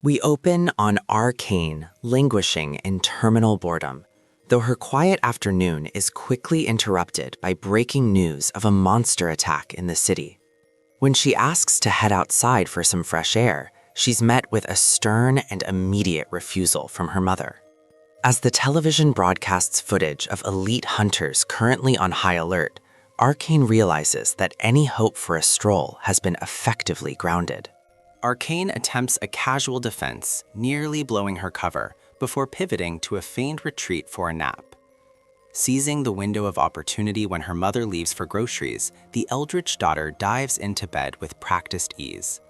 We open on Arcane languishing in terminal boredom, though her quiet afternoon is quickly interrupted by breaking news of a monster attack in the city. When she asks to head outside for some fresh air, she's met with a stern and immediate refusal from her mother. As the television broadcasts footage of elite hunters currently on high alert, Arcane realizes that any hope for a stroll has been effectively grounded. Arcane attempts a casual defense, nearly blowing her cover, before pivoting to a feigned retreat for a nap. Seizing the window of opportunity when her mother leaves for groceries, the eldritch daughter dives into bed with practiced ease.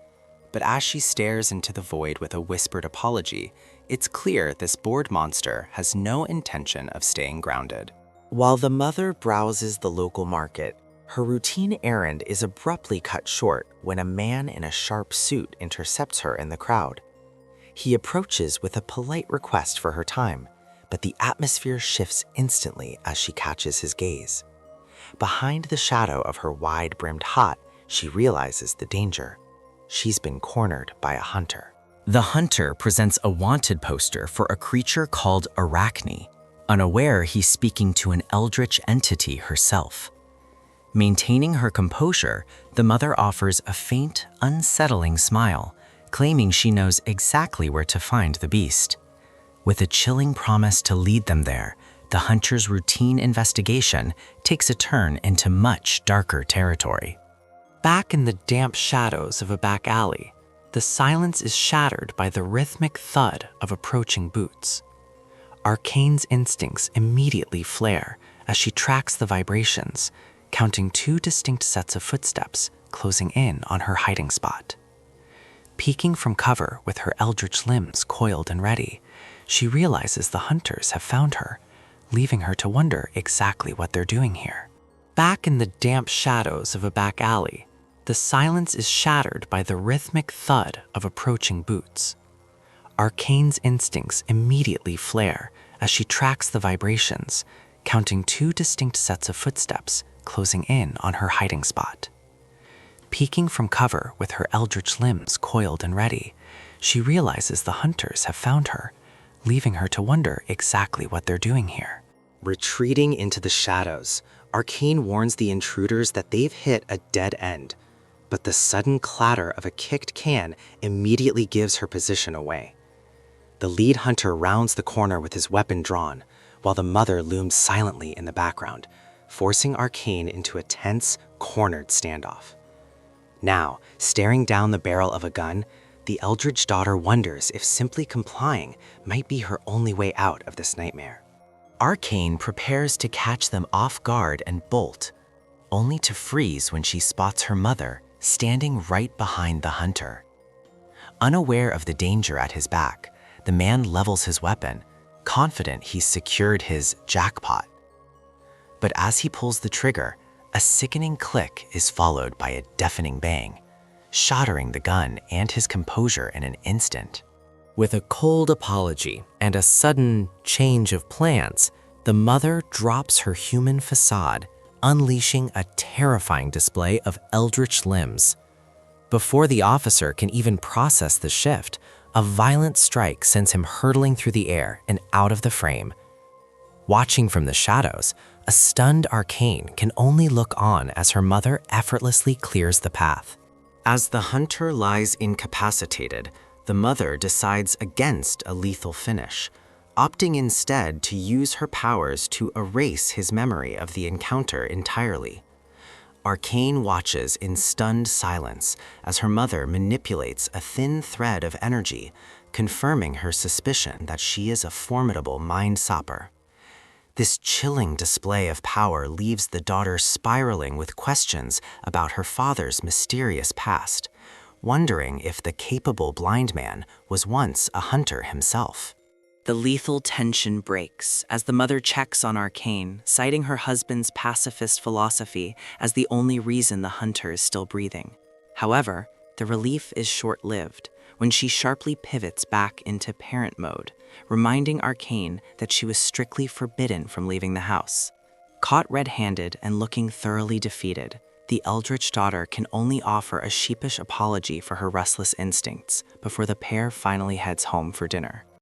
But as she stares into the void with a whispered apology, it's clear this bored monster has no intention of staying grounded. While the mother browses the local market, her routine errand is abruptly cut short when a man in a sharp suit intercepts her in the crowd. He approaches with a polite request for her time, but the atmosphere shifts instantly as she catches his gaze. Behind the shadow of her wide-brimmed hat, she realizes the danger. She's been cornered by a hunter. The hunter presents a wanted poster for a creature called Arachne, unaware he's speaking to an eldritch entity herself. Maintaining her composure, the mother offers a faint, unsettling smile, claiming she knows exactly where to find the beast. With a chilling promise to lead them there, the hunter's routine investigation takes a turn into much darker territory. Back in the damp shadows of a back alley, the silence is shattered by the rhythmic thud of approaching boots. Arcane's instincts immediately flare as she tracks the vibrations, counting 2 distinct sets of footsteps closing in on her hiding spot. Peeking from cover with her eldritch limbs coiled and ready, she realizes the hunters have found her, leaving her to wonder exactly what they're doing here. Back in the damp shadows of a back alley, the silence is shattered by the rhythmic thud of approaching boots. Arcane's instincts immediately flare as she tracks the vibrations, counting 2 distinct sets of footsteps closing in on her hiding spot. Peeking from cover with her eldritch limbs coiled and ready, she realizes the hunters have found her, leaving her to wonder exactly what they're doing here. Retreating into the shadows, Arcane warns the intruders that they've hit a dead end, but the sudden clatter of a kicked can immediately gives her position away. The lead hunter rounds the corner with his weapon drawn, while the mother looms silently in the background, forcing Arcane into a tense, cornered standoff. Now, staring down the barrel of a gun, the eldritch daughter wonders if simply complying might be her only way out of this nightmare. Arcane prepares to catch them off guard and bolt, only to freeze when she spots her mother standing right behind the hunter. Unaware of the danger at his back, the man levels his weapon, confident he's secured his jackpot. But as he pulls the trigger, a sickening click is followed by a deafening bang, shattering the gun and his composure in an instant. With a cold apology and a sudden change of plans, the mother drops her human facade, unleashing a terrifying display of eldritch limbs. Before the officer can even process the shift, a violent strike sends him hurtling through the air and out of the frame. Watching from the shadows, a stunned Arcane can only look on as her mother effortlessly clears the path. As the hunter lies incapacitated, the mother decides against a lethal finish, opting instead to use her powers to erase his memory of the encounter entirely. Arcane watches in stunned silence as her mother manipulates a thin thread of energy, confirming her suspicion that she is a formidable mind-sapper. This chilling display of power leaves the daughter spiraling with questions about her father's mysterious past, wondering if the capable blind man was once a hunter himself. The lethal tension breaks as the mother checks on Arcane, citing her husband's pacifist philosophy as the only reason the hunter is still breathing. However, the relief is short-lived when she sharply pivots back into parent mode, reminding Arcane that she was strictly forbidden from leaving the house. Caught red-handed and looking thoroughly defeated, The eldritch daughter can only offer a sheepish apology for her restless instincts before the pair finally heads home for dinner.